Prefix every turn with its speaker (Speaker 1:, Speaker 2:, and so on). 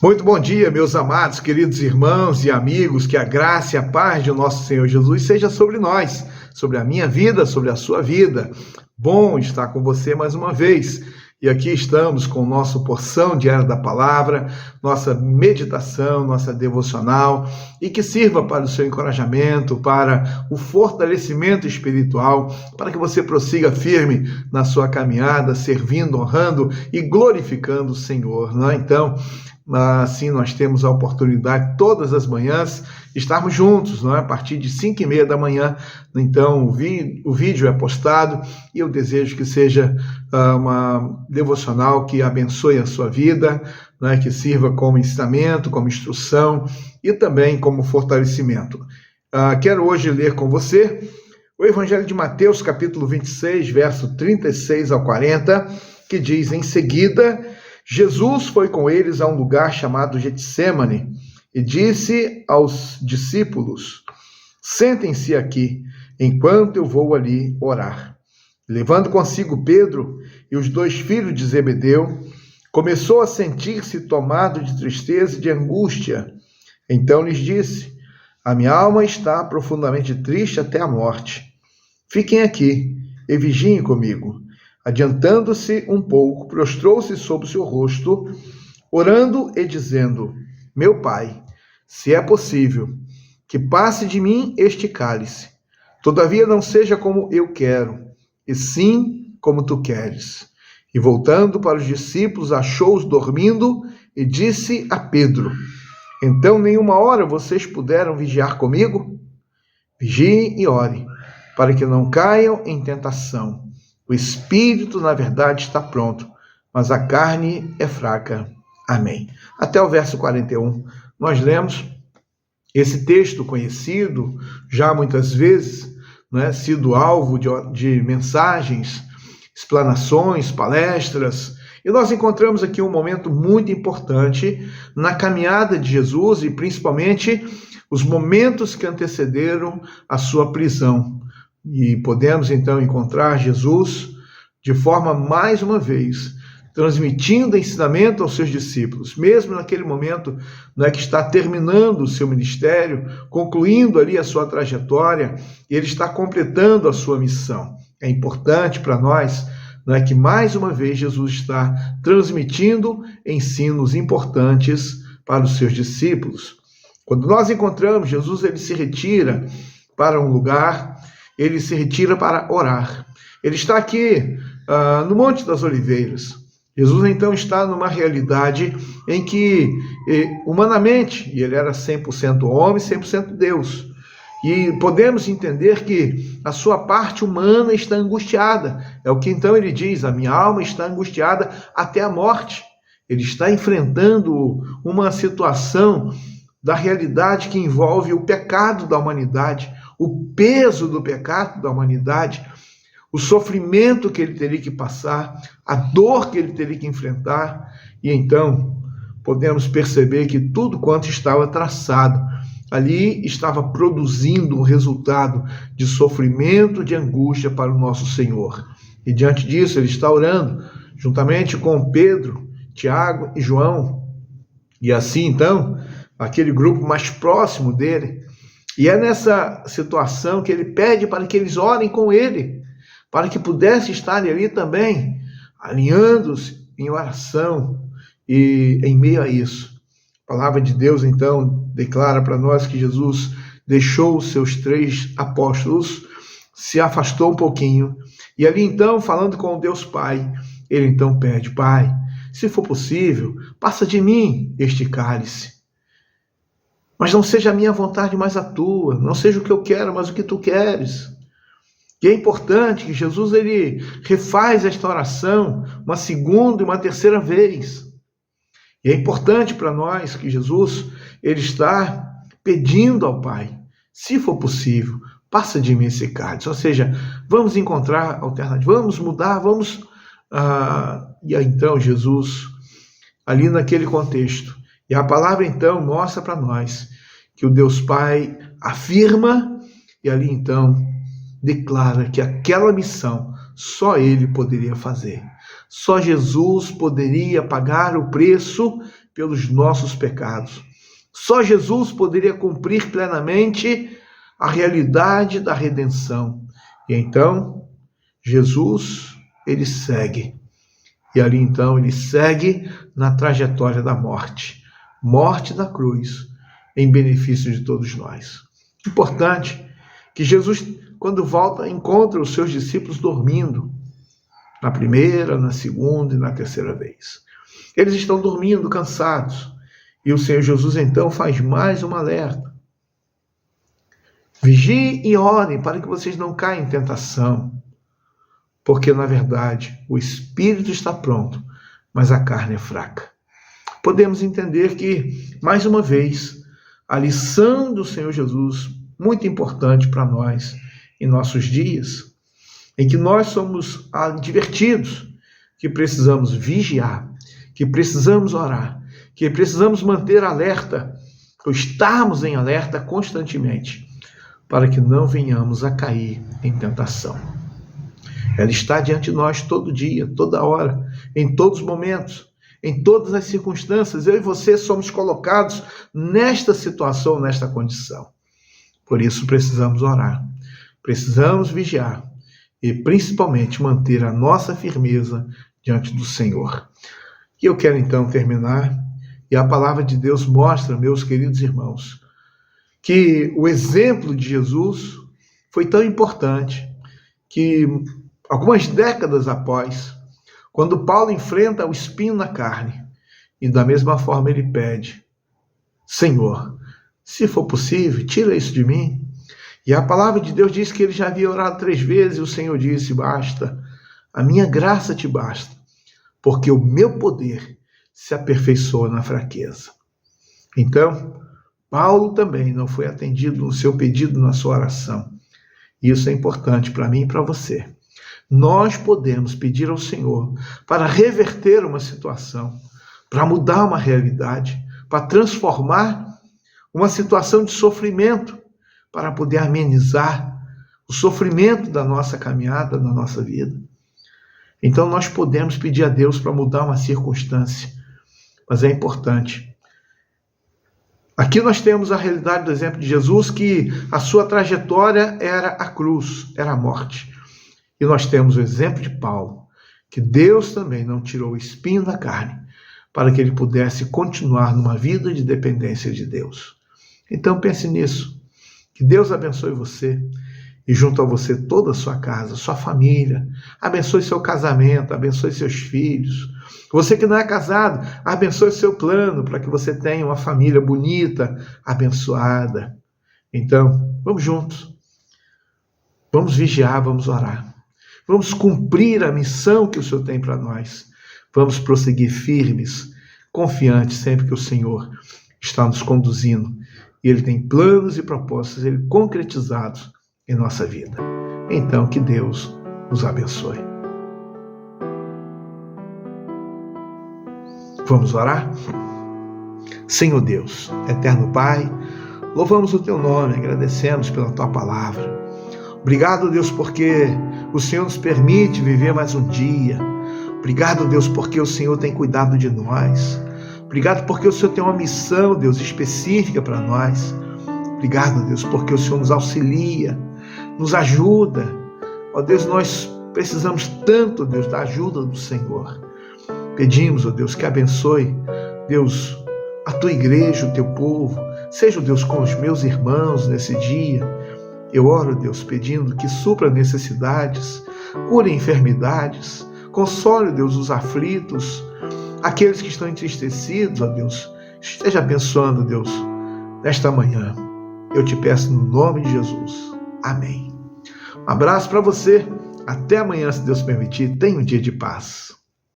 Speaker 1: Muito bom dia, meus amados, queridos irmãos e amigos, que a graça e a paz de nosso Senhor Jesus seja sobre nós, sobre a minha vida, sobre a sua vida. Bom estar com você mais uma vez. E aqui estamos com nossa porção diária da palavra, nossa meditação, nossa devocional, e que sirva para o seu encorajamento, para o fortalecimento espiritual, para que você prossiga firme na sua caminhada, servindo, honrando e glorificando o Senhor, não é? Então, assim nós temos a oportunidade todas as manhãs estarmos juntos, não é? A partir de 5h30 da manhã. Então o vídeo é postado e eu desejo que seja uma devocional que abençoe a sua vida, não é? Que sirva como ensinamento, como instrução e também como fortalecimento. Quero hoje ler com você o Evangelho de Mateus, capítulo 26, verso 36 ao 40, que diz: em seguida, Jesus foi com eles a um lugar chamado Getsêmani e disse aos discípulos: sentem-se aqui, enquanto eu vou ali orar. Levando consigo Pedro e os 2 filhos de Zebedeu, começou a sentir-se tomado de tristeza e de angústia. Então lhes disse: a minha alma está profundamente triste até a morte. Fiquem aqui e vigiem comigo. Adiantando-se um pouco, prostrou-se sobre o seu rosto, orando e dizendo: meu Pai, se é possível, que passe de mim este cálice. Todavia não seja como eu quero, e sim como tu queres. E voltando para os discípulos, achou-os dormindo e disse a Pedro: então nenhuma hora vocês puderam vigiar comigo? Vigiem e orem, para que não caiam em tentação. O espírito, na verdade, está pronto, mas a carne é fraca. Amém. Até o verso 41, nós lemos esse texto conhecido, já muitas vezes, né, sido alvo de mensagens, explanações, palestras, e nós encontramos aqui um momento muito importante na caminhada de Jesus e principalmente os momentos que antecederam a sua prisão. E podemos então encontrar Jesus de forma, mais uma vez, transmitindo ensinamento aos seus discípulos, mesmo naquele momento, não é, que está terminando o seu ministério, concluindo ali a sua trajetória, ele está completando a sua missão. É importante para nós, não é, que mais uma vez Jesus está transmitindo ensinos importantes para os seus discípulos. Quando nós encontramos Jesus, ele se retira para um lugar, ele se retira para orar. Ele está aqui no Monte das Oliveiras. Jesus então está numa realidade em que, humanamente, e ele era 100% homem, 100% Deus. E podemos entender que a sua parte humana está angustiada. É o que então ele diz: a minha alma está angustiada até a morte. Ele está enfrentando uma situação da realidade que envolve o pecado da humanidade, o peso do pecado da humanidade, o sofrimento que ele teria que passar, a dor que ele teria que enfrentar. E então podemos perceber que tudo quanto estava traçado ali estava produzindo um resultado de sofrimento, de angústia para o nosso Senhor. E diante disso ele está orando, juntamente com Pedro, Tiago e João. E assim então, aquele grupo mais próximo dele. E é nessa situação que ele pede para que eles orem com ele, para que pudesse estar ali também, alinhando-se em oração. E em meio a isso, a palavra de Deus então declara para nós que Jesus deixou os seus 3 apóstolos, se afastou um pouquinho, e ali então, falando com o Deus Pai, ele então pede: Pai, se for possível, passa de mim este cálice. Mas não seja a minha vontade, mas a tua. Não seja o que eu quero, mas o que tu queres. E é importante que Jesus ele refaz esta oração uma segunda e uma terceira vez. E é importante para nós que Jesus ele está pedindo ao Pai: se for possível, passa de mim esse cálice. Ou seja, vamos encontrar alternativas, vamos mudar, vamos... E aí então Jesus, ali naquele contexto, e a palavra então mostra para nós que o Deus Pai afirma e ali então declara que aquela missão só ele poderia fazer. Só Jesus poderia pagar o preço pelos nossos pecados. Só Jesus poderia cumprir plenamente a realidade da redenção. E então, Jesus, ele segue. E ali então, ele segue na trajetória da morte. Morte na cruz, em benefício de todos nós. Importante que Jesus, quando volta, encontra os seus discípulos dormindo. Na primeira, na segunda e na terceira vez. Eles estão dormindo, cansados. E o Senhor Jesus, então, faz mais um alerta. Vigiem e orem para que vocês não caiam em tentação. Porque, na verdade, o espírito está pronto, mas a carne é fraca. Podemos entender que, mais uma vez, a lição do Senhor Jesus, muito importante para nós em nossos dias, em que nós somos advertidos que precisamos vigiar, que precisamos orar, que precisamos manter alerta, ou estarmos em alerta constantemente, para que não venhamos a cair em tentação. Ela está diante de nós todo dia, toda hora, em todos os momentos, em todas as circunstâncias. Eu e você somos colocados nesta situação, nesta condição. Por isso precisamos orar, precisamos vigiar e principalmente manter a nossa firmeza diante do Senhor. E eu quero então terminar, e a palavra de Deus mostra, meus queridos irmãos, que o exemplo de Jesus foi tão importante que algumas décadas após, quando Paulo enfrenta o espinho na carne, e da mesma forma ele pede: Senhor, se for possível, tira isso de mim. E a palavra de Deus diz que ele já havia orado 3 vezes, e o Senhor disse: basta, a minha graça te basta, porque o meu poder se aperfeiçoa na fraqueza. Então, Paulo também não foi atendido no seu pedido, na sua oração. Isso é importante para mim e para você. Nós podemos pedir ao Senhor para reverter uma situação, para mudar uma realidade, para transformar uma situação de sofrimento, para poder amenizar o sofrimento da nossa caminhada, da nossa vida. Então nós podemos pedir a Deus para mudar uma circunstância, mas é importante. Aqui nós temos a realidade do exemplo de Jesus, que a sua trajetória era a cruz, era a morte. E nós temos o exemplo de Paulo, que Deus também não tirou o espinho da carne, para que ele pudesse continuar numa vida de dependência de Deus. Então pense nisso. Que Deus abençoe você e junto a você toda a sua casa, sua família. Abençoe seu casamento, abençoe seus filhos. Você que não é casado, abençoe seu plano para que você tenha uma família bonita, abençoada. Então, vamos juntos. Vamos vigiar, vamos orar. Vamos cumprir a missão que o Senhor tem para nós. Vamos prosseguir firmes, confiantes sempre que o Senhor está nos conduzindo. E Ele tem planos e propósitos Ele concretizados em nossa vida. Então, que Deus nos abençoe. Vamos orar? Senhor Deus, eterno Pai, louvamos o Teu nome, agradecemos pela Tua palavra. Obrigado, Deus, porque o Senhor nos permite viver mais um dia. Obrigado, Deus, porque o Senhor tem cuidado de nós. Obrigado porque o Senhor tem uma missão, Deus, específica para nós. Obrigado, Deus, porque o Senhor nos auxilia, nos ajuda. Ó Deus, nós precisamos tanto, Deus, da ajuda do Senhor. Pedimos, ó Deus, que abençoe, Deus, a Tua igreja, o Teu povo. Seja, Deus, com os meus irmãos nesse dia. Eu oro, Deus, pedindo que supra necessidades, cure enfermidades, console, Deus, os aflitos, aqueles que estão entristecidos, ó Deus. Esteja abençoando, Deus, nesta manhã. Eu te peço no nome de Jesus. Amém. Um abraço para você. Até amanhã, se Deus permitir. Tenha um dia de paz.